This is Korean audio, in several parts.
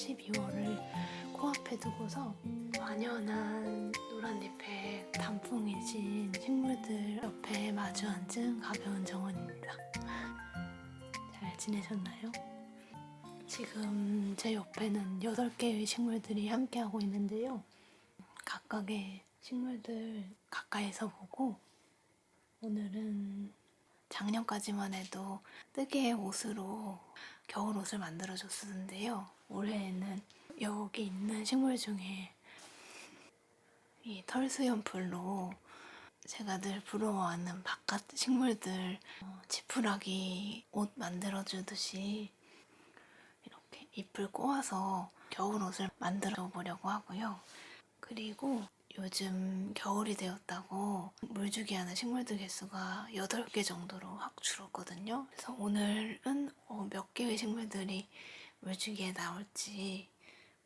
12월을 코앞에 두고서 완연한 노란잎에 단풍이 진 식물들 옆에 마주 앉은 가벼운 정원입니다. 잘 지내셨나요? 지금 제 옆에는 8개의 식물들이 함께하고 있는데요. 각각의 식물들 가까이서 보고 오늘은 작년까지만 해도 뜨개의 옷으로 겨울 옷을 만들어줬었는데요. 올해에는 여기 있는 식물 중에 이 털수염풀로 제가 늘 부러워하는 바깥 식물들 지푸라기 옷 만들어주듯이 이렇게 잎을 꼬아서 겨울 옷을 만들어 보려고 하고요. 그리고 요즘 겨울이 되었다고 물주기 하는 식물들 개수가 8개 정도로 확 줄었거든요. 그래서 오늘은 몇 개의 식물들이 물주기에 나올지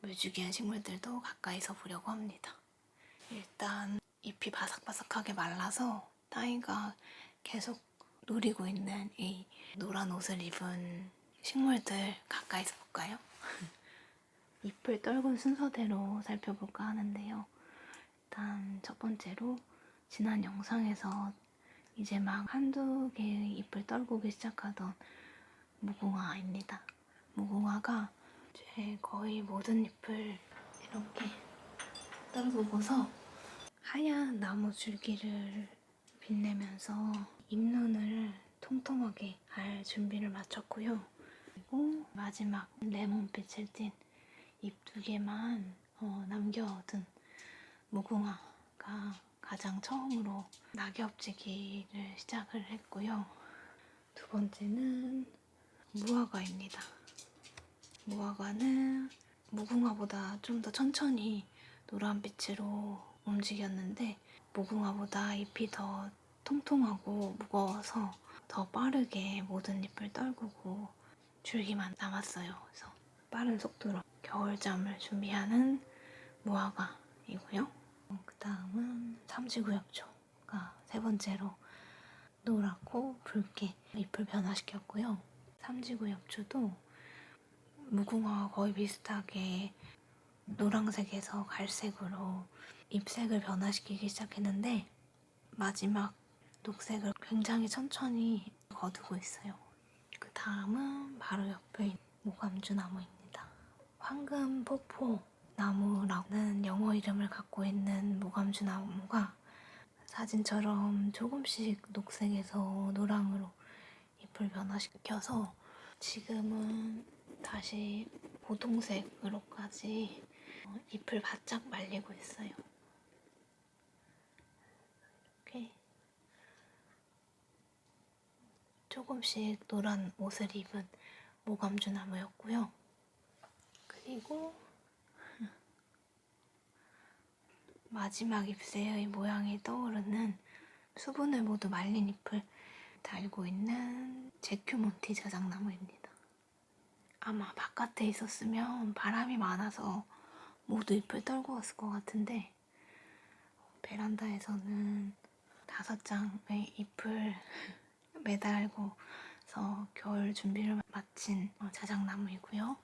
물주기한 식물들도 가까이서 보려고 합니다. 일단 잎이 바삭바삭하게 말라서 따위가 계속 노리고 있는 이 노란 옷을 입은 식물들 가까이서 볼까요? 잎을 떨군 순서대로 살펴볼까 하는데요. 일단 첫 번째로 지난 영상에서 이제 막 한두 개의 잎을 떨구기 시작하던 무궁화입니다. 무궁화가 제 거의 모든 잎을 이렇게 떨구고서 하얀 나무 줄기를 빛내면서 잎눈을 통통하게 할 준비를 마쳤고요. 그리고 마지막 레몬빛을 띤 잎 2개만 남겨둔 무궁화가 가장 처음으로 낙엽지기를 시작을 했고요. 두 번째는 무화과입니다. 무화과는 무궁화보다 좀 더 천천히 노란빛으로 움직였는데 무궁화보다 잎이 더 통통하고 무거워서 더 빠르게 모든 잎을 떨구고 줄기만 남았어요. 그래서 빠른 속도로 겨울잠을 준비하는 무화과이고요. 그 다음은 삼지구엽초가 세 번째로 노랗고 붉게 잎을 변화시켰고요. 삼지구엽초도 무궁화와 거의 비슷하게 노란색에서 갈색으로 잎색을 변화시키기 시작했는데 마지막 녹색을 굉장히 천천히 거두고 있어요. 그 다음은 바로 옆에 있는 모감주나무입니다. 황금포포 나무라는 영어 이름을 갖고 있는 모감주나무가 사진처럼 조금씩 녹색에서 노랑으로 잎을 변화시켜서 지금은 다시 보통색으로까지 잎을 바짝 말리고 있어요. 이렇게 조금씩 노란 옷을 입은 모감주나무였고요. 그리고 마지막 잎새의 모양이 떠오르는 수분을 모두 말린 잎을 달고 있는 제큐몬티 자작나무입니다. 아마 바깥에 있었으면 바람이 많아서 모두 잎을 떨고 왔을 것 같은데 베란다에서는 5장의 잎을 매달고서 겨울 준비를 마친 자작나무이고요.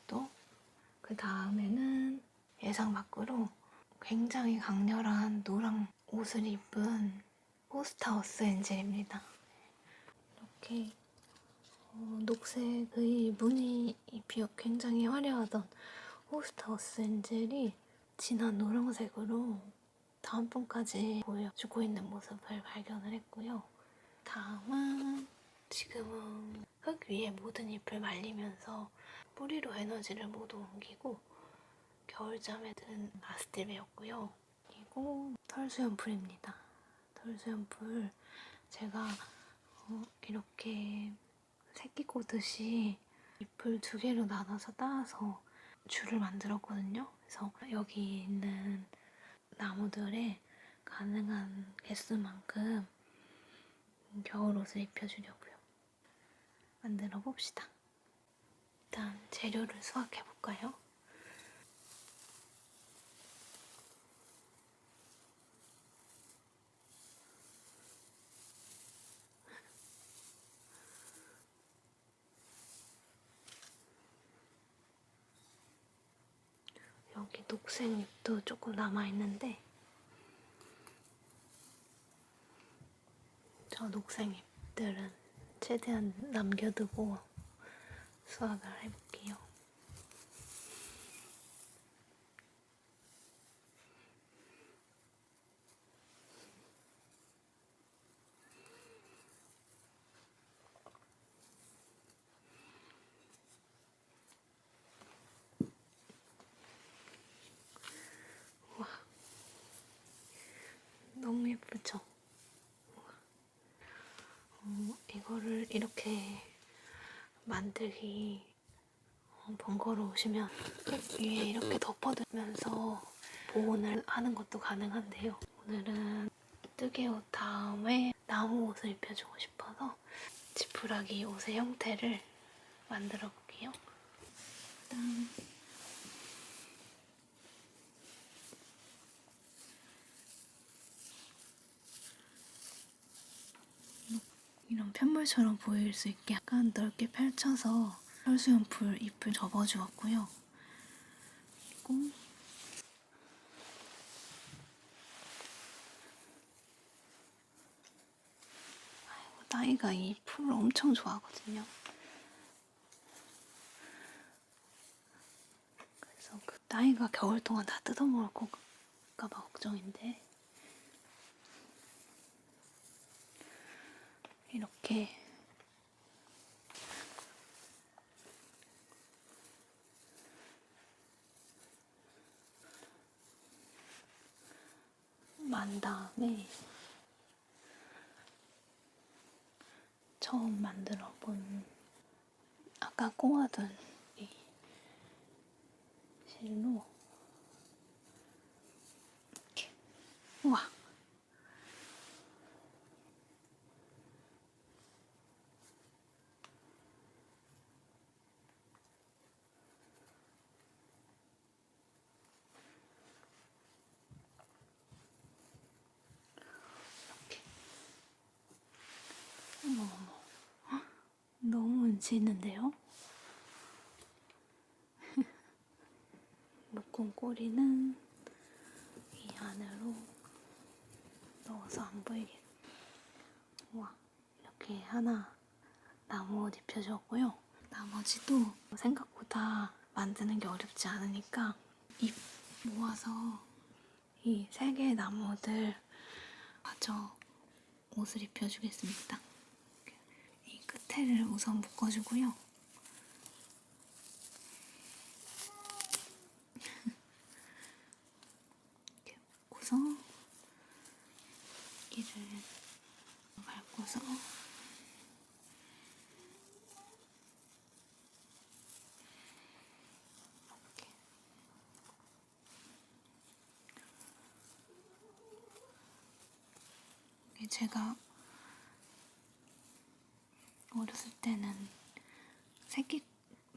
또 그 다음에는 예상 밖으로 굉장히 강렬한 노랑 옷을 입은 호스타우스 엔젤입니다. 이렇게 녹색의 무늬 잎이 굉장히 화려하던 호스타우스 엔젤이 진한 노란색으로 다음 번까지 보여주고 있는 모습을 발견을 했고요. 다음은 지금은 흙 위에 모든 잎을 말리면서 뿌리로 에너지를 모두 옮기고 겨울잠에 든 아스티베였고요. 그리고 털수염풀입니다. 털수염풀 제가 이렇게 새끼 꼬듯이 잎을 2개로 나눠서 따서 줄을 만들었거든요. 그래서 여기 있는 나무들에 가능한 개수만큼 겨울옷을 입혀주려고요. 만들어 봅시다. 일단 재료를 수확해 볼까요? 녹색 잎도 조금 남아있는데 저 녹색 잎들은 최대한 남겨두고 수확을 해볼게요. 와, 너무 예쁘죠? 이거를 이렇게 만들기 번거로우시면 위에 이렇게 덮어두면서 보온을 하는 것도 가능한데요. 오늘은 뜨개 옷 다음에 나무 옷을 입혀주고 싶어서 지푸라기 옷의 형태를 만들어 볼게요. 이런 편물처럼 보일 수 있게 약간 넓게 펼쳐서 혈수연풀 잎을 접어주었고요. 그리고 나이가 이 풀을 엄청 좋아하거든요. 그래서 그 나이가 겨울 동안 다 뜯어먹을까 봐 걱정인데 이렇게 만 다음에 처음 만들어 본 아까 꼬아둔 이 실로 이렇게 우와 이렇게 어머어머 너무 운치 있는데요? 묶은 꼬리는 이 안으로 넣어서 안 보이게. 우와, 이렇게 하나 나무 옷 입혀줬고요. 나머지도 생각보다 만드는 게 어렵지 않으니까 잎 모아서 이 3개의 나무 옷을 마저 옷을 입혀주겠습니다. 이 끝에를 우선 묶어주고요. 이렇게 묶고서 이를 밟고서 이렇게 제가 어렸을 때는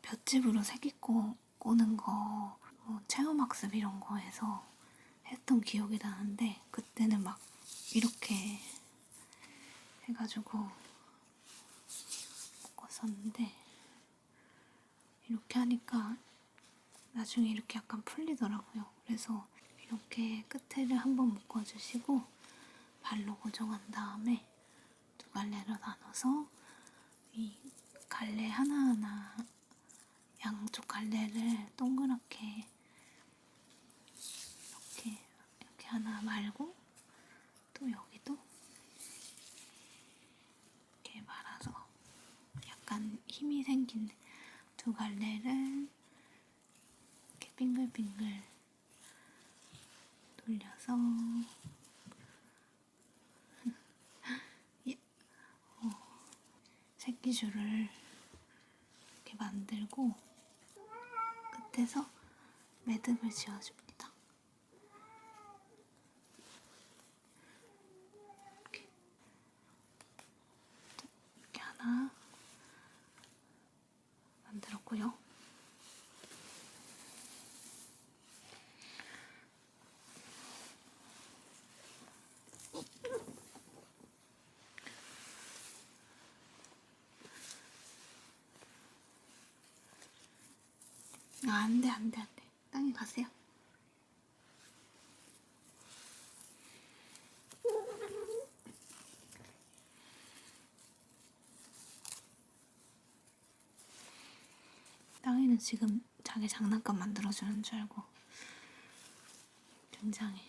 볏짚으로 새끼 꼬는 거 체험학습 이런 거에서 했던 기억이 나는데 그때는 막 이렇게 해가지고 묶었었는데 이렇게 하니까 나중에 이렇게 약간 풀리더라고요. 그래서 이렇게 끝에를 한번 묶어주시고 발로 고정한 다음에 2갈래로 나눠서 이 갈래 하나하나 양쪽 갈래를 동그랗게 이렇게 하나 말고 또 여기도 이렇게 말아서 약간 힘이 생긴 2갈래를 이렇게 빙글빙글 돌려서 새끼줄을 이렇게 만들고 끝에서 매듭을 지어줍니다. 이렇게 하나 만들었고요. 안 돼. 땅에 가세요. 땅이는 지금 자기 장난감 만들어주는 줄 알고 굉장히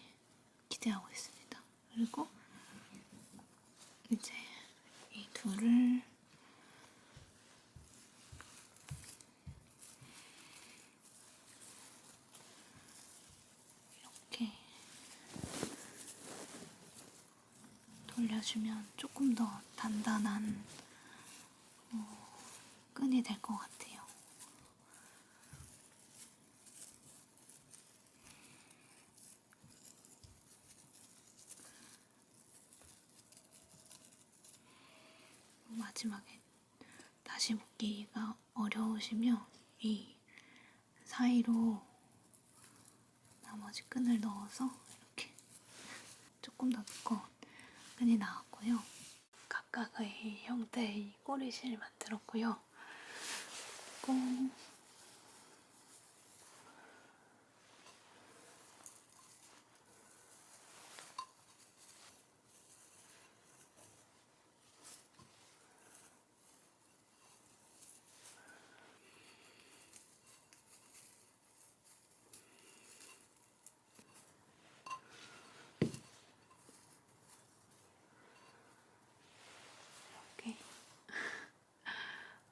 기대하고 있습니다. 그리고 이제 이 둘을 이렇게 돌려주면 조금 더 단단한 끈이 될 것 같아요. 마지막에 다시 묶기가 어려우시면 이 사이로 나머지 끈을 넣어서 이렇게 조금 더 두꺼운 끈이 나왔고요. 각각의 형태의 꼬리실 만들었고요. 그리고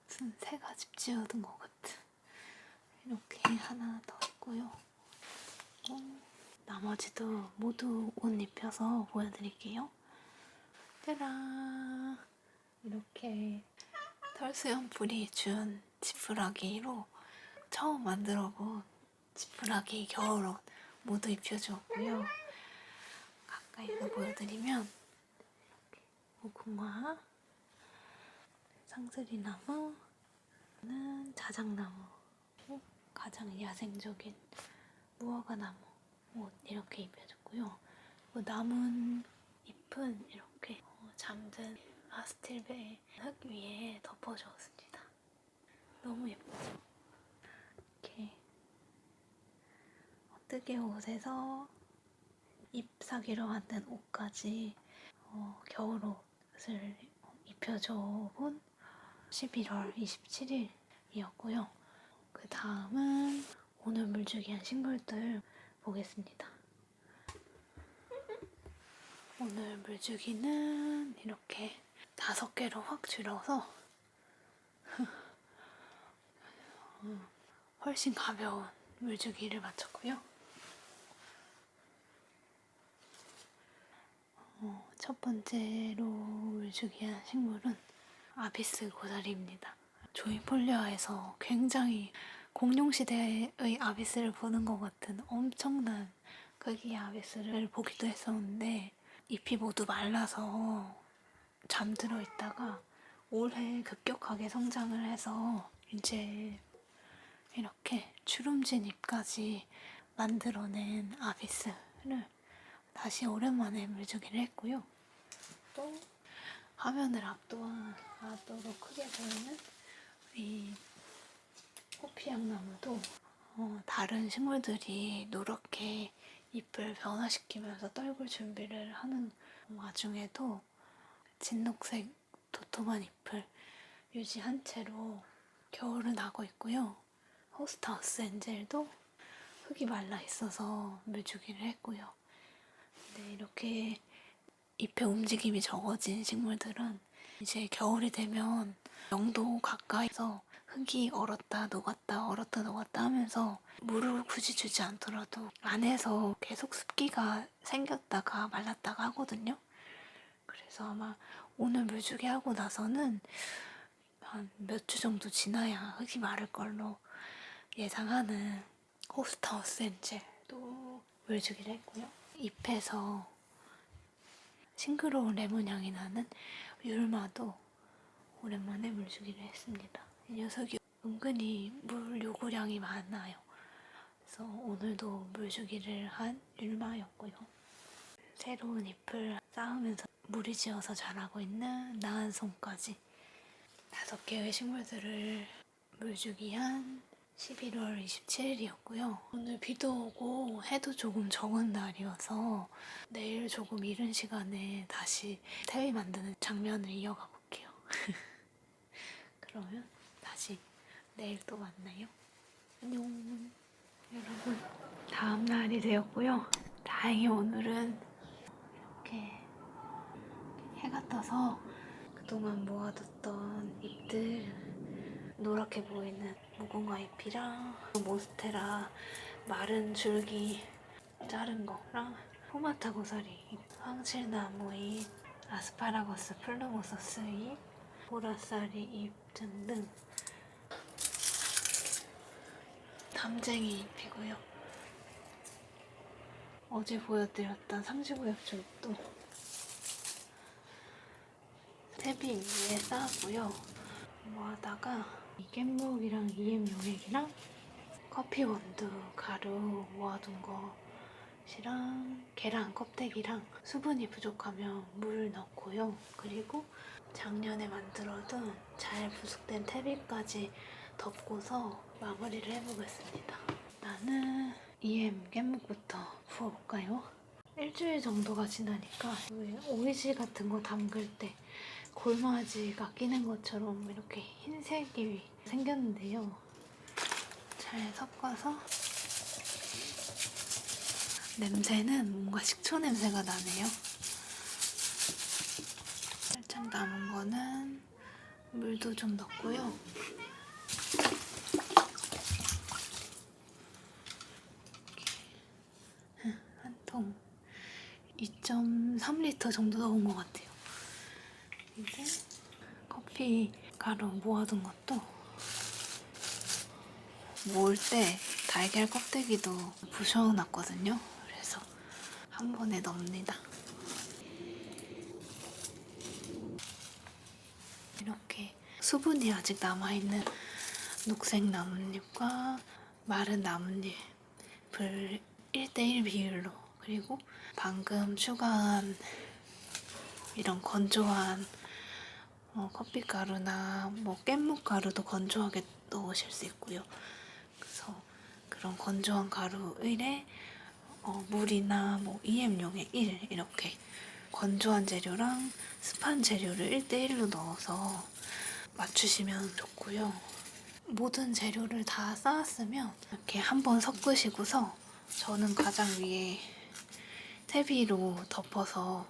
무슨 새가 집 지어둔 것 같은 이렇게 하나 더 있고요. 나머지도 모두 옷 입혀서 보여드릴게요. 짜란! 이렇게 털수염 뿌리 준 지푸라기로 처음 만들어본 지푸라기 겨울옷 모두 입혀주었고요. 가까이서 보여드리면 무궁화, 상스리나무, 자작나무, 가장 야생적인 무화과나무 옷 이렇게 입혀줬고요. 남은 잎은 이렇게 잠든 아스틸베 흙 위에 덮어주었습니다. 너무 예쁘죠? 이렇게 뜨개 옷에서 잎사귀로 만든 옷까지 겨울옷을 입혀줘본 11월 27일이었고요. 그 다음은 오늘 물주기한 식물들 보겠습니다. 오늘 물주기는 이렇게 5개로 확 줄여서 훨씬 가벼운 물주기를 마쳤고요. 첫 번째로 물주기한 식물은 아비스 고사리입니다. 조이폴리아에서 굉장히 공룡시대의 아비스를 보는 것 같은 엄청난 크기의 아비스를 보기도 했었는데 잎이 모두 말라서 잠들어 있다가 올해 급격하게 성장을 해서 이제 이렇게 주름진 잎까지 만들어낸 아비스를 다시 오랜만에 물주기를 했고요. 또 화면을 압도로 크게 보이는 이 호피향나무도 다른 식물들이 노랗게 잎을 변화시키면서 떨굴 준비를 하는 와중에도 진녹색 도톰한 잎을 유지한 채로 겨울을 나고 있고요. 호스트하우스 엔젤도 흙이 말라 있어서 물주기를 했고요. 근데 이렇게 잎의 움직임이 적어진 식물들은 이제 겨울이 되면 0도 가까이서 흙이 얼었다 녹았다 얼었다 녹았다 하면서 물을 굳이 주지 않더라도 안에서 계속 습기가 생겼다가 말랐다가 하거든요. 그래서 아마 오늘 물주기 하고 나서는 한 몇 주 정도 지나야 흙이 마를 걸로 예상하는 호스트하우스 엔젤도 물주기를 했고요. 잎에서 싱그러운 레몬 향이 나는 율마도 오랜만에 물주기를 했습니다. 이 녀석이 은근히 물 요구량이 많아요. 그래서 오늘도 물주기를 한 율마였고요. 새로운 잎을 쌓으면서 무리지어서 자라고 있는 나은송까지 5개의 식물들을 물주기한 11월 27일이었고요. 오늘 비도 오고 해도 조금 적은 날이어서 내일 조금 이른 시간에 다시 퇴비 만드는 장면을 이어가 볼게요. 그러면 다시 내일 또 만나요. 안녕. 여러분, 다음 날이 되었고요. 다행히 오늘은 이렇게 해가 떠서 그동안 모아뒀던 잎들, 노랗게 보이는 무궁화 잎이랑 몬스테라 마른 줄기 자른 거랑 토마타 고사리 잎, 황칠나무 잎, 아스파라거스 플루모서스 잎, 보라쌀이 잎 등등 담쟁이 잎이고요. 어제 보여드렸던 35엽초 잎도 퇴비 위에 쌓았고요. 모아다가 이 깻묵이랑 EM 용액이랑 커피 원두 가루 모아둔 것이랑 계란 껍데기랑 수분이 부족하면 물 넣고요. 그리고 작년에 만들어둔 잘 부숙된 퇴비까지 덮고서 마무리를 해보겠습니다. 나는 EM 깻묵부터 부어볼까요? 일주일 정도가 지나니까 오이지 같은 거 담글 때 골마지가 끼는 것처럼 이렇게 흰색이 생겼는데요. 잘 섞어서 냄새는 뭔가 식초 냄새가 나네요. 살짝 남은 거는 물도 좀 넣고요. 한 통 2.3리터 정도 넣은 것 같아요. 이제 커피 가루 모아둔 것도 모을 때 달걀 껍데기도 부셔놨거든요. 그래서 한 번에 넣습니다. 이렇게 수분이 아직 남아있는 녹색 나뭇잎과 마른 나뭇잎을 1:1 비율로, 그리고 방금 추가한 이런 건조한 커피가루나 깻묵 가루도 건조하게 넣으실 수 있고요. 그래서 그런 건조한 가루 1에 물이나 EM 용액 1 이렇게 건조한 재료랑 습한 재료를 1:1로 넣어서 맞추시면 좋고요. 모든 재료를 다 쌓았으면 이렇게 한번 섞으시고서 저는 가장 위에 퇴비로 덮어서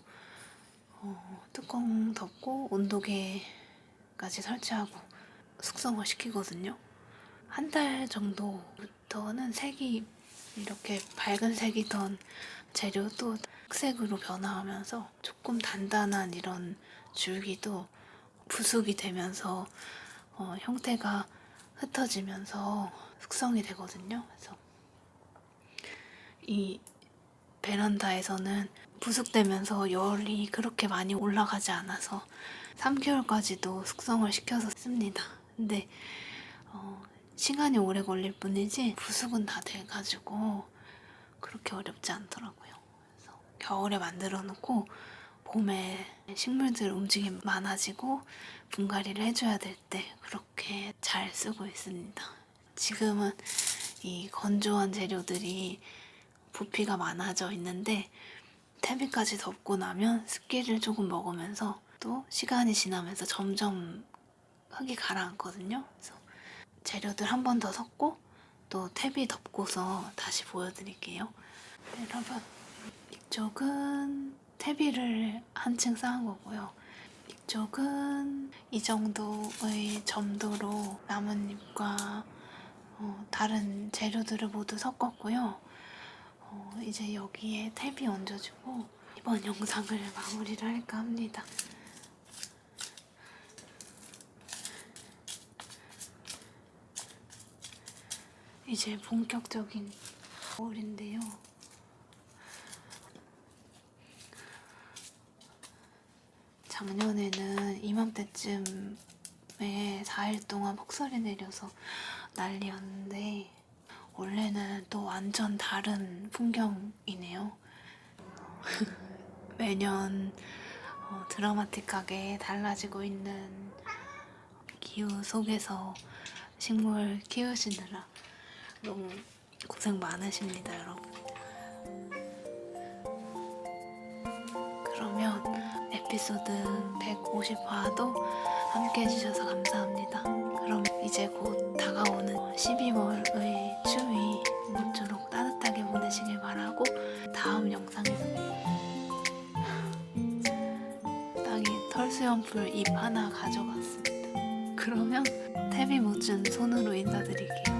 뚜껑 덮고 온도계까지 설치하고 숙성을 시키거든요. 한 달 정도부터는 색이 이렇게 밝은 색이던 재료도 흑색으로 변화하면서 조금 단단한 이런 줄기도 부숙이 되면서 형태가 흩어지면서 숙성이 되거든요. 그래서 이 베란다에서는 부숙되면서 열이 그렇게 많이 올라가지 않아서 3개월까지도 숙성을 시켜서 씁니다. 근데 시간이 오래 걸릴 뿐이지 부숙은 다 돼가지고 그렇게 어렵지 않더라고요. 그래서 겨울에 만들어 놓고 봄에 식물들 움직임 많아지고 분갈이를 해줘야 될 때 그렇게 잘 쓰고 있습니다. 지금은 이 건조한 재료들이 부피가 많아져 있는데 퇴비까지 덮고 나면 습기를 조금 먹으면서 또 시간이 지나면서 점점 흙이 가라앉거든요. 그래서 재료들 한 번 더 섞고 또 퇴비 덮고서 다시 보여드릴게요. 여러분, 이쪽은 퇴비를 한층 쌓은 거고요. 이쪽은 이 정도의 점도로 나뭇잎과 다른 재료들을 모두 섞었고요. 이제 여기에 퇴비 얹어주고 이번 영상을 마무리를 할까 합니다. 이제 본격적인 겨울인데요. 작년에는 이맘때쯤에 4일 동안 폭설이 내려서 난리였는데 올해는 또 완전 다른 풍경이네요. 매년 드라마틱하게 달라지고 있는 기후 속에서 식물 키우시느라 너무 고생 많으십니다, 여러분. 그러면 에피소드 150화도 함께 해주셔서 감사합니다. 그럼 이제 곧 다가오는 12월의 추위 모쪼록 따뜻하게 보내시길 바라고 다음 영상에서 땅이 털수염풀 잎 하나 가져갔습니다. 그러면 태비 못 준 손으로 인사드릴게요.